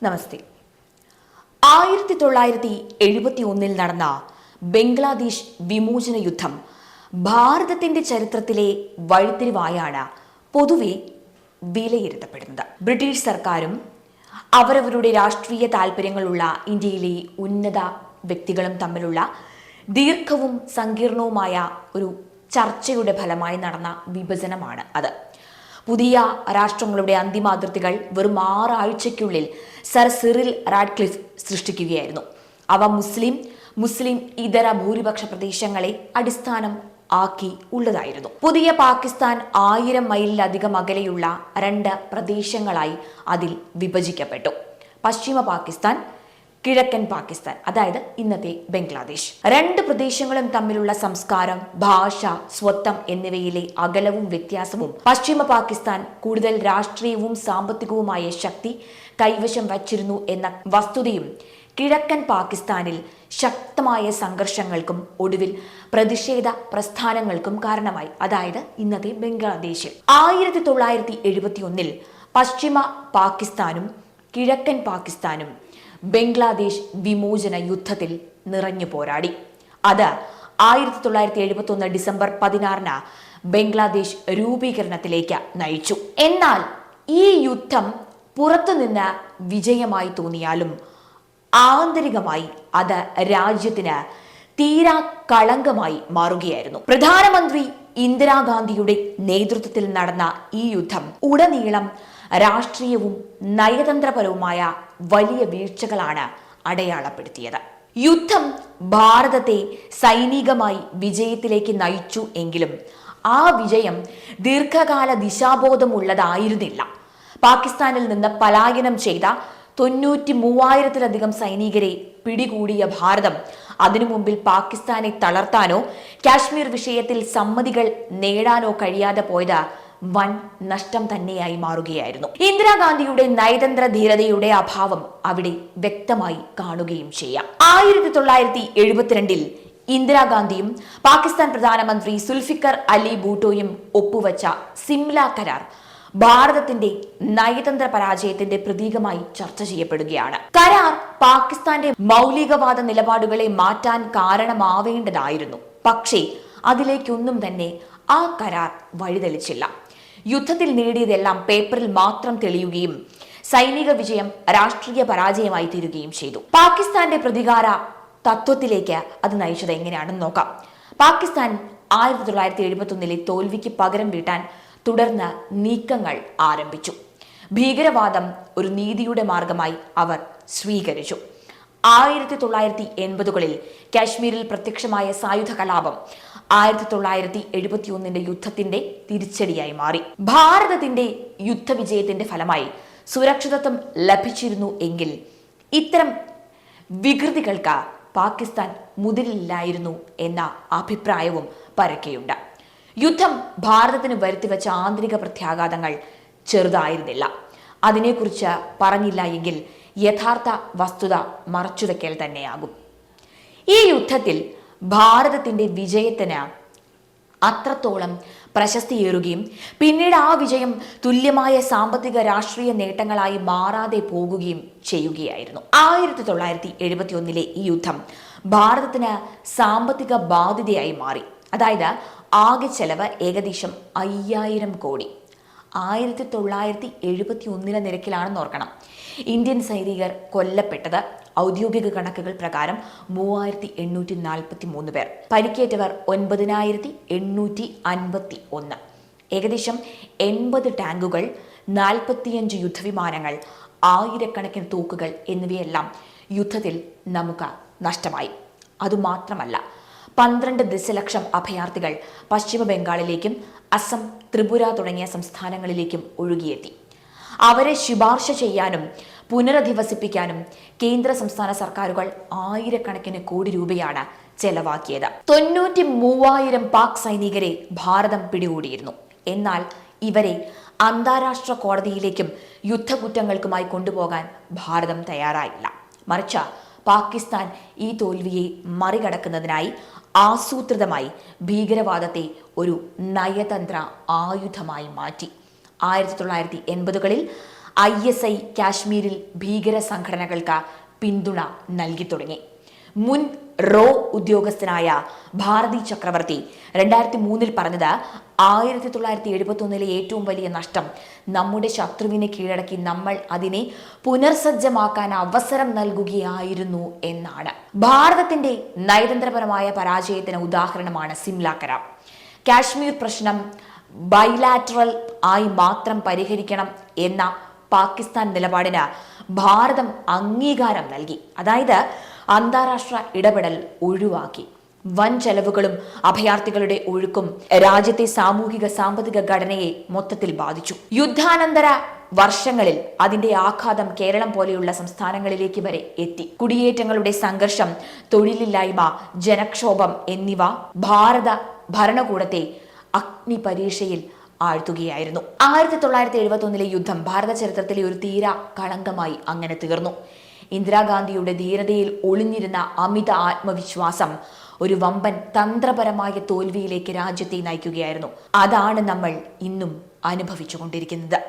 നമസ്തേ. 1971 നടന്ന ബംഗ്ലാദേശ് വിമോചന യുദ്ധം ഭാരതത്തിന്റെ ചരിത്രത്തിലെ വഴിത്തിരിവായാണ് പൊതുവെ വിലയിരുത്തപ്പെടുന്നത്. ബ്രിട്ടീഷ് സർക്കാരും അവരവരുടെ രാഷ്ട്രീയ താൽപ്പര്യങ്ങളുള്ള ഇന്ത്യയിലെ ഉന്നത വ്യക്തികളും തമ്മിലുള്ള ദീർഘവും സങ്കീർണവുമായ ഒരു ചർച്ചയുടെ ഫലമായി നടന്ന വിഭജനമാണ് അത്. പുതിയ രാഷ്ട്രങ്ങളുടെ അന്തിമ അതിർത്തികൾ വെറും 6 ആഴ്ചയ്ക്കുള്ളിൽ സർ സിറിൽ റാഡ്ക്ലിഫ് സൃഷ്ടിക്കുകയായിരുന്നു. അവ മുസ്ലിം ഇതര ഭൂരിപക്ഷ പ്രദേശങ്ങളെ അടിസ്ഥാനം ആക്കി ഉള്ളതായിരുന്നു. പുതിയ പാകിസ്ഥാൻ 1000 മൈലിലധികം അകലെയുള്ള 2 പ്രദേശങ്ങളായി അതിൽ വിഭജിക്കപ്പെട്ടു. പശ്ചിമ പാകിസ്ഥാൻ, കിഴക്കൻ പാകിസ്ഥാൻ, അതായത് ഇന്നത്തെ ബംഗ്ലാദേശ്. 2 പ്രദേശങ്ങളും തമ്മിലുള്ള സംസ്കാരം, ഭാഷ, സ്വത്വം എന്നിവയിലെ അകലവും വ്യത്യാസവും പശ്ചിമ പാകിസ്ഥാൻ കൂടുതൽ രാഷ്ട്രീയവും സാമ്പത്തികവുമായ ശക്തി കൈവശം വച്ചിരുന്നു എന്ന വസ്തുതയും കിഴക്കൻ പാകിസ്ഥാനിൽ ശക്തമായ സംഘർഷങ്ങൾക്കും ഒടുവിൽ പ്രതിഷേധ പ്രസ്ഥാനങ്ങൾക്കും കാരണമായി, അതായത് ഇന്നത്തെ ബംഗ്ലാദേശിൽ. 1971 പശ്ചിമ പാകിസ്ഥാനും കിഴക്കൻ പാകിസ്ഥാനും ബംഗ്ലാദേശ് വിമോചന യുദ്ധത്തിൽ നിറഞ്ഞു പോരാടി. അത് 1971 ഡിസംബർ 16 ബംഗ്ലാദേശ് രൂപീകരണത്തിലേക്ക് നയിച്ചു. എന്നാൽ ഈ യുദ്ധം പുറത്തുനിന്ന് വിജയമായി തോന്നിയാലും ആന്തരികമായി അത് രാജ്യത്തിന് തീരാ കളങ്കമായി മാറുകയായിരുന്നു. പ്രധാനമന്ത്രി ഇന്ദിരാഗാന്ധിയുടെ നേതൃത്വത്തിൽ നടന്ന ഈ യുദ്ധം ഉടനീളം രാഷ്ട്രീയവും നയതന്ത്രപരവുമായ വലിയ വീഴ്ചകളാണ് അടയാളപ്പെടുത്തിയത്. യുദ്ധം ഭാരതത്തെ സൈനികമായി വിജയത്തിലേക്ക് നയിച്ചു എങ്കിലും ആ വിജയം ദീർഘകാല ദിശാബോധമുള്ളതായിരുന്നില്ല. പാകിസ്ഥാനിൽ നിന്ന് പലായനം ചെയ്ത 93,000-ലധികം സൈനികരെ പിടികൂടിയ ഭാരതം അതിനു മുമ്പിൽ പാകിസ്ഥാനെ തളർത്താനോ കാശ്മീർ വിഷയത്തിൽ സമ്മതികൾ നേടാനോ കഴിയാതെ പോയത് വൻ നഷ്ടം തന്നെയായി മാറുകയായിരുന്നു. ഇന്ദിരാഗാന്ധിയുടെ നയതന്ത്ര ധീരതയുടെ അഭാവം അവിടെ വ്യക്തമായി കാണുകയും ചെയ്യാം. 1972 ഇന്ദിരാഗാന്ധിയും പാകിസ്ഥാൻ പ്രധാനമന്ത്രി സുൽഫിക്കർ അലി ഭൂട്ടോയും ഒപ്പുവെച്ച സിംല കരാർ ഭാരതത്തിന്റെ നയതന്ത്ര പരാജയത്തിന്റെ പ്രതീകമായി ചർച്ച ചെയ്യപ്പെടുകയാണ്. കരാർ പാകിസ്ഥാന്റെ മൗലികവാദ നിലപാടുകളെ മാറ്റാൻ കാരണമാവേണ്ടതായിരുന്നു. പക്ഷേ അതിലേക്കൊന്നും തന്നെ ആ കരാർ വഴിതെളിച്ചില്ല. യുദ്ധത്തിൽ നേടിയതെല്ലാം പേപ്പറിൽ മാത്രം തെളിയുകയും സൈനിക വിജയം രാഷ്ട്രീയ പരാജയമായി തീരുകയും ചെയ്തു. പാകിസ്ഥാന്റെ പ്രതികാര തത്വത്തിലേക്ക് അത് നയിച്ചത് എങ്ങനെയാണെന്ന് നോക്കാം. പാകിസ്ഥാൻ 1971 തോൽവിക്ക് പകരം വീട്ടാൻ തുടർന്ന് നീക്കങ്ങൾ ആരംഭിച്ചു. ഭീകരവാദം ഒരു നീതിയുടെ മാർഗമായി അവർ സ്വീകരിച്ചു. 1980 കാശ്മീരിൽ പ്രത്യക്ഷമായ സായുധ കലാപം 1971 യുദ്ധത്തിന്റെ തിരിച്ചടിയായി മാറി. ഭാരതത്തിന്റെ യുദ്ധവിജയത്തിന്റെ ഫലമായി സുരക്ഷിതത്വം ലഭിച്ചിരുന്നു എങ്കിൽ ഇത്തരം വികൃതികൾക്ക് പാകിസ്ഥാൻ മുതിരില്ലായിരുന്നു എന്ന അഭിപ്രായവും പരക്കെയുണ്ട്. യുദ്ധം ഭാരതത്തിന് വരുത്തിവെച്ച ആന്തരിക പ്രത്യാഘാതങ്ങൾ ചെറുതായിരുന്നില്ല. അതിനെക്കുറിച്ച് പറഞ്ഞില്ല എങ്കിൽ യഥാർത്ഥ വസ്തുത മറച്ചുവെക്കൽ തന്നെയാകും. ഈ യുദ്ധത്തിൽ ഭാരതത്തിന്റെ വിജയത്തിന് അത്രത്തോളം പ്രശസ്തിയേറുകയും പിന്നീട് ആ വിജയം തുല്യമായ സാമ്പത്തിക രാഷ്ട്രീയ നേട്ടങ്ങളായി മാറാതെ പോകുകയും ചെയ്യുകയായിരുന്നു. 1971 ഈ യുദ്ധം ഭാരതത്തിന് സാമ്പത്തിക ബാധ്യതയായി മാറി. അതായത് ആകെ ചെലവ് ഏകദേശം 5000 കോടി. 1971 നിരക്കിലാണെന്ന് ഓർക്കണം. ഇന്ത്യൻ സൈനികർ കൊല്ലപ്പെട്ടത് ഔദ്യോഗിക കണക്കുകൾ പ്രകാരം 3843 പേർ. പരിക്കേറ്റവർ 9851. ഏകദേശം 80 ടാങ്കുകൾ, 45 യുദ്ധവിമാനങ്ങൾ, ആയിരക്കണക്കിന് തോക്കുകൾ എന്നിവയെല്ലാം യുദ്ധത്തിൽ നമുക്ക് നഷ്ടമായി. അതുമാത്രമല്ല, 12 ദശലക്ഷം അഭയാർത്ഥികൾ പശ്ചിമ ബംഗാളിലേക്കും അസം, ത്രിപുര തുടങ്ങിയ സംസ്ഥാനങ്ങളിലേക്കും ഒഴുകിയെത്തി. അവരെ ശുപാർശ ചെയ്യാനും പുനരധിവസിപ്പിക്കാനും കേന്ദ്ര സംസ്ഥാന സർക്കാരുകൾ ആയിരക്കണക്കിന് കോടി രൂപയാണ് ചെലവാക്കിയത്. 93,000 പാക് സൈനികരെ ഭാരതം പിടികൂടിയിരുന്നു. എന്നാൽ ഇവരെ അന്താരാഷ്ട്ര കോടതിയിലേക്കും യുദ്ധകുറ്റങ്ങൾക്കുമായി കൊണ്ടുപോകാൻ ഭാരതം തയ്യാറായില്ല. മറിച്ച് പാകിസ്ഥാൻ ഈ തോൽവിയെ മറികടക്കുന്നതിനായി ആസൂത്രിതമായി ഭീകരവാദത്തെ ഒരു നയതന്ത്ര ആയുധമായി മാറ്റി. 1980 ISI കാശ്മീരിൽ ഭീകര സംഘടനകൾക്ക് പിന്തുണ നൽകി തുടങ്ങി. മുൻ റോ ഉദ്യോഗസ്ഥനായ ഭാരതി ചക്രവർത്തി 2003 പറഞ്ഞത് 1971 ഏറ്റവും വലിയ നഷ്ടം നമ്മുടെ ശത്രുവിനെ കീഴടക്കി നമ്മൾ അതിനെ പുനർസജ്ജമാക്കാൻ അവസരം നൽകുകയായിരുന്നു എന്നാണ്. ഭാരതത്തിന്റെ നയതന്ത്രപരമായ പരാജയത്തിന് ഉദാഹരണമാണ് സിംല കരാർ. കാശ്മീർ പ്രശ്നം ബൈലാറ്ററൽ ആയി മാത്രം പരിഹരിക്കണം എന്ന പാകിസ്ഥാൻ നിലപാടിന് ഭാരതം അംഗീകാരം നൽകി. അതായത് അന്താരാഷ്ട്ര ഇടപെടൽ ഒഴിവാക്കി. വൻ ചെലവുകളും അഭയാർത്ഥികളുടെ ഒഴുക്കും രാജ്യത്തെ സാമൂഹിക സാമ്പത്തിക ഘടനയെ മൊത്തത്തിൽ ബാധിച്ചു. യുദ്ധാനന്തര വർഷങ്ങളിൽ അതിന്റെ ആഘാതം കേരളം പോലെയുള്ള സംസ്ഥാനങ്ങളിലേക്ക് വരെ എത്തി. കുടിയേറ്റങ്ങളുടെ സംഘർഷം, തൊഴിലില്ലായ്മ, ജനക്ഷോഭം എന്നിവ ഭാരത ഭരണകൂടത്തെ അഗ്നിപരീക്ഷയിൽ ആഴ്ത്തുകയായിരുന്നു. 1971 യുദ്ധം ഭാരത ചരിത്രത്തിലെ ഒരു തീരാ കളങ്കമായി അങ്ങനെ തീർന്നു. ഇന്ദിരാഗാന്ധിയുടെ ധീരതയിൽ ഒളിഞ്ഞിരുന്ന അമിത ആത്മവിശ്വാസം ഒരു വമ്പൻ തന്ത്രപരമായ തോൽവിയിലേക്ക് രാജ്യത്തെ നയിക്കുകയായിരുന്നു. അതാണ് നമ്മൾ ഇന്നും അനുഭവിച്ചുകൊണ്ടിരിക്കുന്നത്.